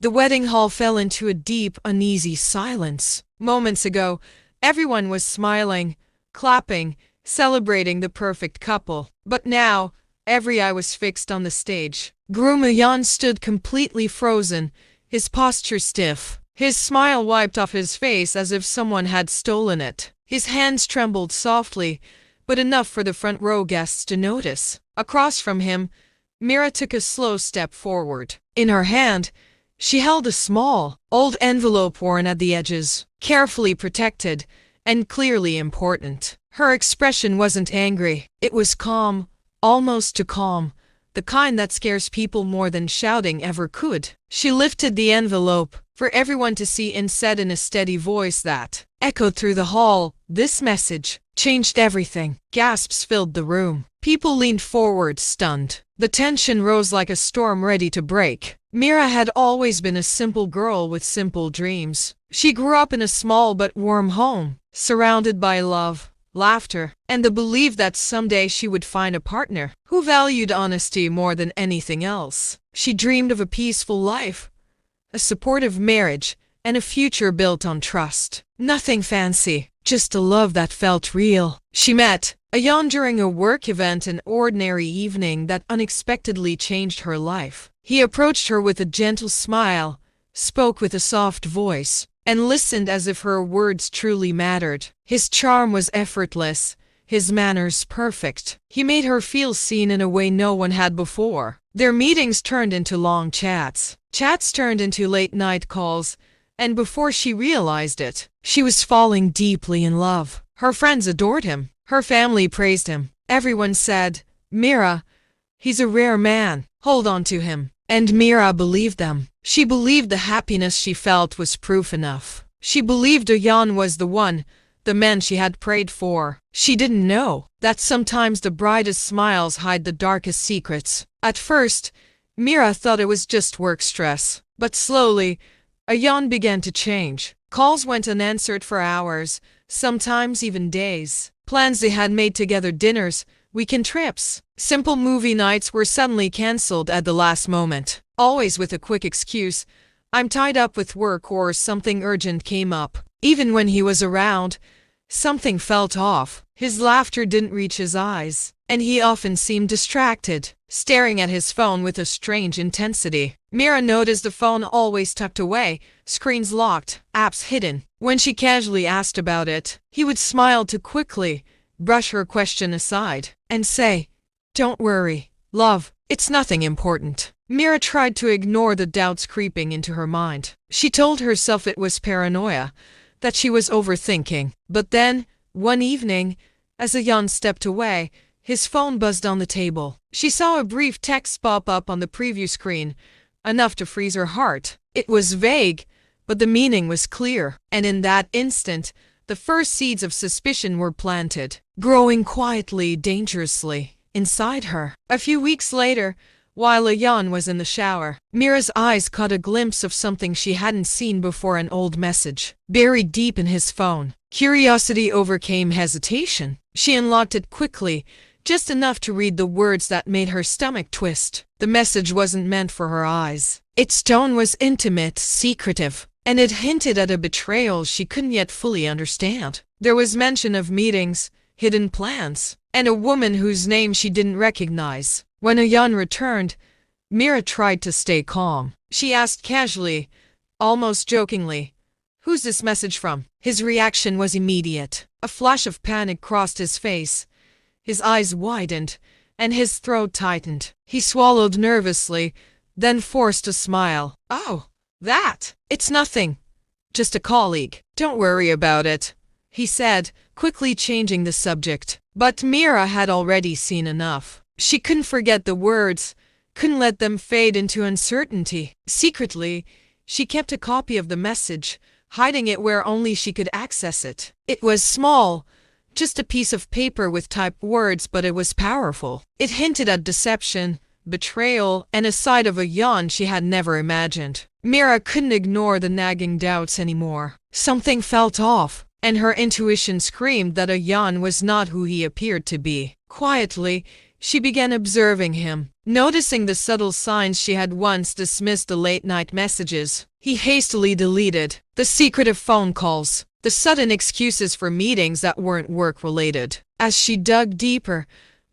The wedding hall fell into a deep, uneasy silence. Moments ago, everyone was smiling, clapping, celebrating the perfect couple. But now, every eye was fixed on the stage. Groom Yan stood completely frozen, his posture stiff. His smile wiped off his face as if someone had stolen it. His hands trembled softly, but enough for the front row guests to notice. Across from him, Mira took a slow step forward. In her hand, she held a small, old envelope worn at the edges, carefully protected and clearly important. Her expression wasn't angry. It was calm, almost too calm, the kind that scares people more than shouting ever could. She lifted the envelope for everyone to see and said in a steady voice that echoed through the hall, "This message changed everything." Gasps filled the room. People leaned forward, stunned. The tension rose like a storm ready to break. Mira had always been a simple girl with simple dreams. She grew up in a small but warm home, surrounded by love, laughter, and the belief that someday she would find a partner who valued honesty more than anything else. She dreamed of a peaceful life, a supportive marriage, and a future built on trust. Nothing fancy, just a love that felt real. She met Ayan during a work event, an ordinary evening that unexpectedly changed her life. He approached her with a gentle smile, spoke with a soft voice, and listened as if her words truly mattered. His charm was effortless, his manners perfect. He made her feel seen in a way no one had before. Their meetings turned into long chats. Chats turned into late-night calls, and before she realized it, she was falling deeply in love. Her friends adored him. Her family praised him. Everyone said, "Mira, he's a rare man. Hold on to him." And Mira believed them. She believed the happiness she felt was proof enough. She believed Ayan was the one, the man she had prayed for. She didn't know that sometimes the brightest smiles hide the darkest secrets. At first, Mira thought it was just work stress. But slowly, Ayan began to change. Calls went unanswered for hours, sometimes even days. Plans they had made together, dinners, weekend trips, simple movie nights, were suddenly cancelled at the last moment. Always with a quick excuse, "I'm tied up with work," or something urgent came up. Even when he was around, something felt off. His laughter didn't reach his eyes, and he often seemed distracted, staring at his phone with a strange intensity. Mira noticed the phone always tucked away, screens locked, apps hidden. When she casually asked about it, he would smile too quickly, brush her question aside, and say, "Don't worry, love, it's nothing important." Mira tried to ignore the doubts creeping into her mind. She told herself it was paranoia, that she was overthinking. But then, one evening, as Ayan stepped away, his phone buzzed on the table. She saw a brief text pop up on the preview screen, enough to freeze her heart. It was vague, but the meaning was clear. And in that instant, the first seeds of suspicion were planted, growing quietly, dangerously, inside her. A few weeks later, while Ayan was in the shower, Mira's eyes caught a glimpse of something she hadn't seen before, an old message, buried deep in his phone. Curiosity overcame hesitation. She unlocked it quickly, just enough to read the words that made her stomach twist. The message wasn't meant for her eyes. Its tone was intimate, secretive, and it hinted at a betrayal she couldn't yet fully understand. There was mention of meetings, hidden plans, and a woman whose name she didn't recognize. When Ayan returned, Mira tried to stay calm. She asked casually, almost jokingly, "Who's this message from?" His reaction was immediate. A flash of panic crossed his face. His eyes widened, and his throat tightened. He swallowed nervously, then forced a smile. "Oh, that! It's nothing. Just a colleague. Don't worry about it," he said, quickly changing the subject. But Mira had already seen enough. She couldn't forget the words, couldn't let them fade into uncertainty. Secretly, she kept a copy of the message, hiding it where only she could access it. It was small, just a piece of paper with typed words, but it was powerful. It hinted at deception, betrayal, and a side of Ayan she had never imagined. Mira couldn't ignore the nagging doubts anymore. Something felt off, and her intuition screamed that Ayan was not who he appeared to be. Quietly, She began observing him, noticing the subtle signs she had once dismissed. The late-night messages he hastily deleted, the secretive phone calls, the sudden excuses for meetings that weren't work-related. As she dug deeper,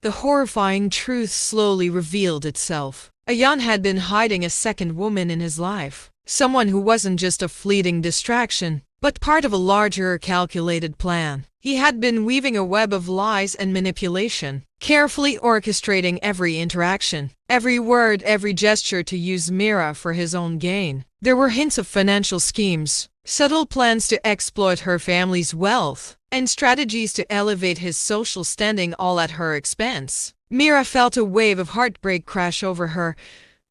the horrifying truth slowly revealed itself. Ayan had been hiding a second woman in his life, someone who wasn't just a fleeting distraction, but part of a larger, calculated plan. He had been weaving a web of lies and manipulation, carefully orchestrating every interaction, every word, every gesture to use Mira for his own gain. There were hints of financial schemes, subtle plans to exploit her family's wealth, and strategies to elevate his social standing, all at her expense. Mira felt a wave of heartbreak crash over her,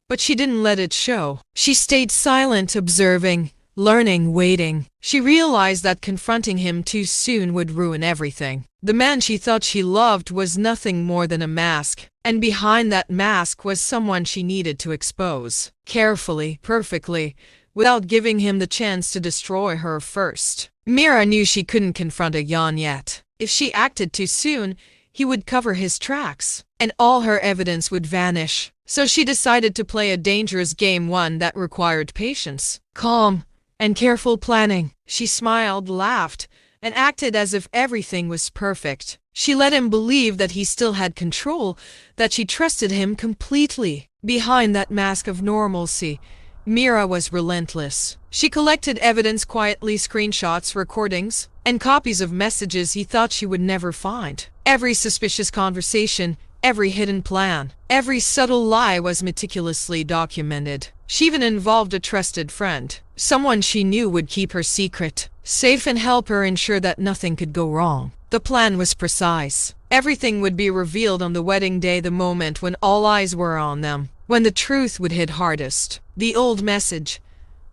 but she didn't let it show. She stayed silent, observing, learning, waiting. She realized that confronting him too soon would ruin everything. The man she thought she loved was nothing more than a mask, and behind that mask was someone she needed to expose. Carefully, perfectly, without giving him the chance to destroy her first. Mira knew she couldn't confront Ayan yet. If she acted too soon, he would cover his tracks, and all her evidence would vanish. So she decided to play a dangerous game, one that required patience, calm, and careful planning. She smiled, laughed, and acted as if everything was perfect. She let him believe that he still had control, that she trusted him completely. Behind that mask of normalcy, Mira was relentless. She collected evidence quietly, screenshots, recordings, and copies of messages he thought she would never find. Every suspicious conversation, every hidden plan, every subtle lie was meticulously documented. She even involved a trusted friend, someone she knew would keep her secret safe and help her ensure that nothing could go wrong. The plan was precise. Everything would be revealed on the wedding day, the moment when all eyes were on them, when the truth would hit hardest. The old message,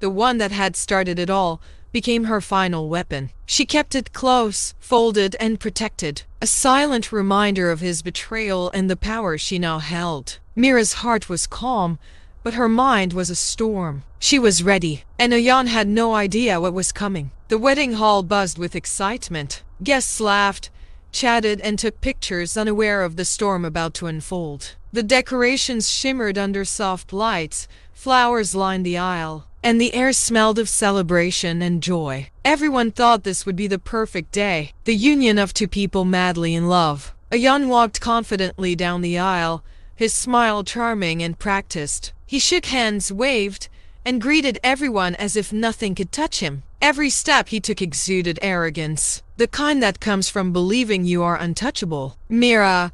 the one that had started it all, became her final weapon. She kept it close, folded, and protected, a silent reminder of his betrayal and the power she now held. Mira's heart was calm, but her mind was a storm. She was ready, and Ayan had no idea what was coming. The wedding hall buzzed with excitement. Guests laughed, chatted, and took pictures, unaware of the storm about to unfold. The decorations shimmered under soft lights, flowers lined the aisle, and the air smelled of celebration and joy. Everyone thought this would be the perfect day, the union of two people madly in love. Ayan walked confidently down the aisle, his smile charming and practiced. He shook hands, waved, and greeted everyone as if nothing could touch him. Every step he took exuded arrogance, the kind that comes from believing you are untouchable. Mira,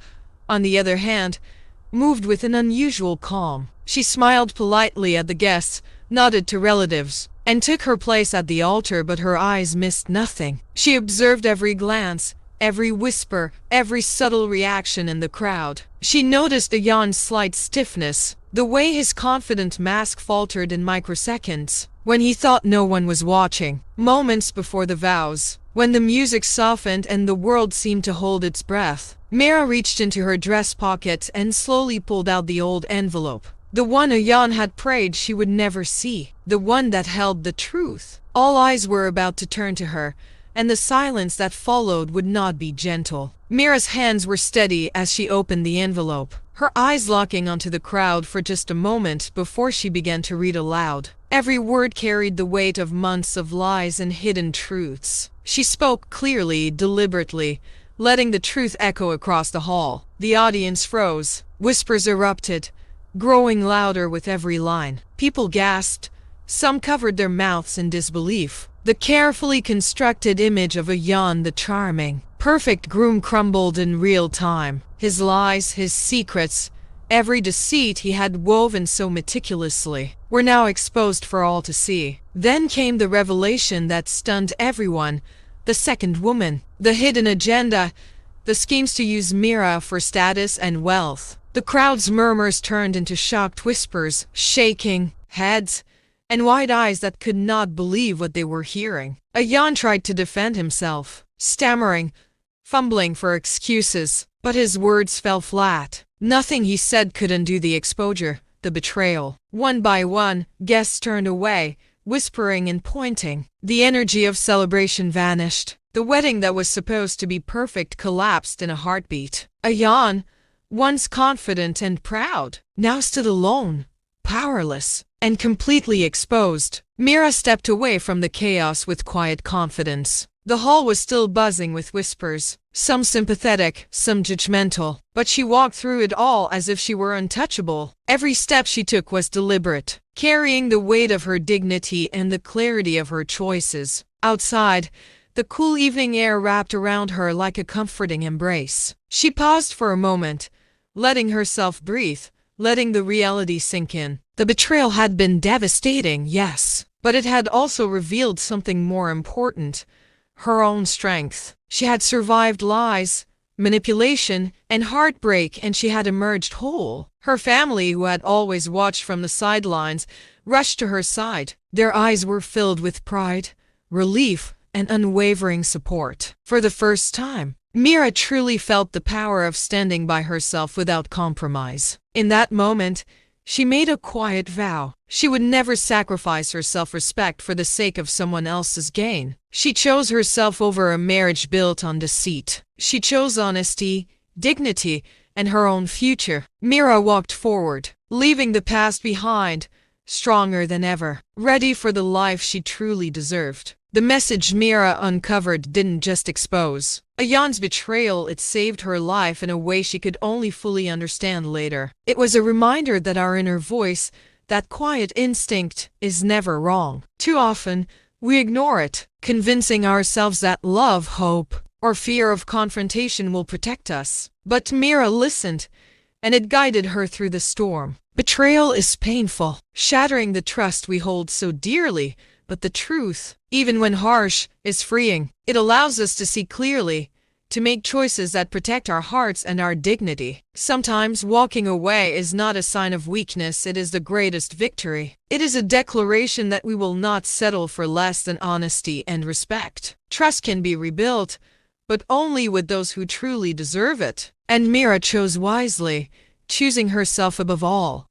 on the other hand, moved with an unusual calm. She smiled politely at the guests, nodded to relatives, and took her place at the altar, but her eyes missed nothing. She observed every glance, every whisper, every subtle reaction in the crowd. She noticed Ayan's slight stiffness, the way his confident mask faltered in microseconds, when he thought no one was watching. Moments before the vows, when the music softened and the world seemed to hold its breath, Mira reached into her dress pocket and slowly pulled out the old envelope. The one Ayan had prayed she would never see, the one that held the truth. All eyes were about to turn to her, and the silence that followed would not be gentle. Mira's hands were steady as she opened the envelope, her eyes locking onto the crowd for just a moment before she began to read aloud. Every word carried the weight of months of lies and hidden truths. She spoke clearly, deliberately, letting the truth echo across the hall. The audience froze. Whispers erupted, growing louder with every line. People gasped. Some covered their mouths in disbelief. The carefully constructed image of Ayan, the charming, perfect groom, crumbled in real time. His lies, his secrets, every deceit he had woven so meticulously, were now exposed for all to see. Then came the revelation that stunned everyone. The second woman, the hidden agenda, the schemes to use Mira for status and wealth. The crowd's murmurs turned into shocked whispers, shaking heads, and wide eyes that could not believe what they were hearing. Ayan tried to defend himself, stammering, fumbling for excuses, but his words fell flat. Nothing he said could undo the exposure, the betrayal. One by one, guests turned away, whispering and pointing. The energy of celebration vanished. The wedding that was supposed to be perfect collapsed in a heartbeat. Ayan, once confident and proud, now stood alone, powerless, and completely exposed. Mira stepped away from the chaos with quiet confidence. The hall was still buzzing with whispers, some sympathetic, some judgmental, but she walked through it all as if she were untouchable. Every step she took was deliberate, carrying the weight of her dignity and the clarity of her choices. Outside, the cool evening air wrapped around her like a comforting embrace. She paused for a moment, letting herself breathe, letting the reality sink in. The betrayal had been devastating, yes, but it had also revealed something more important: her own strength. She had survived lies, manipulation, and heartbreak, and she had emerged whole. Her family, who had always watched from the sidelines, rushed to her side. Their eyes were filled with pride, relief, and unwavering support. For the first time, Mira truly felt the power of standing by herself without compromise. In that moment, she made a quiet vow. She would never sacrifice her self-respect for the sake of someone else's gain. She chose herself over a marriage built on deceit. She chose honesty, dignity, and her own future. Mira walked forward, leaving the past behind, stronger than ever, ready for the life she truly deserved. The message Mira uncovered didn't just expose Ayan's betrayal, it saved her life in a way she could only fully understand later. It was a reminder that our inner voice, that quiet instinct, is never wrong. Too often, we ignore it, convincing ourselves that love, hope, or fear of confrontation will protect us. But Mira listened, and it guided her through the storm. Betrayal is painful, shattering the trust we hold so dearly, but the truth, even when harsh, is freeing. It allows us to see clearly, to make choices that protect our hearts and our dignity. Sometimes walking away is not a sign of weakness, it is the greatest victory. It is a declaration that we will not settle for less than honesty and respect. Trust can be rebuilt, but only with those who truly deserve it. And Mira chose wisely, choosing herself above all.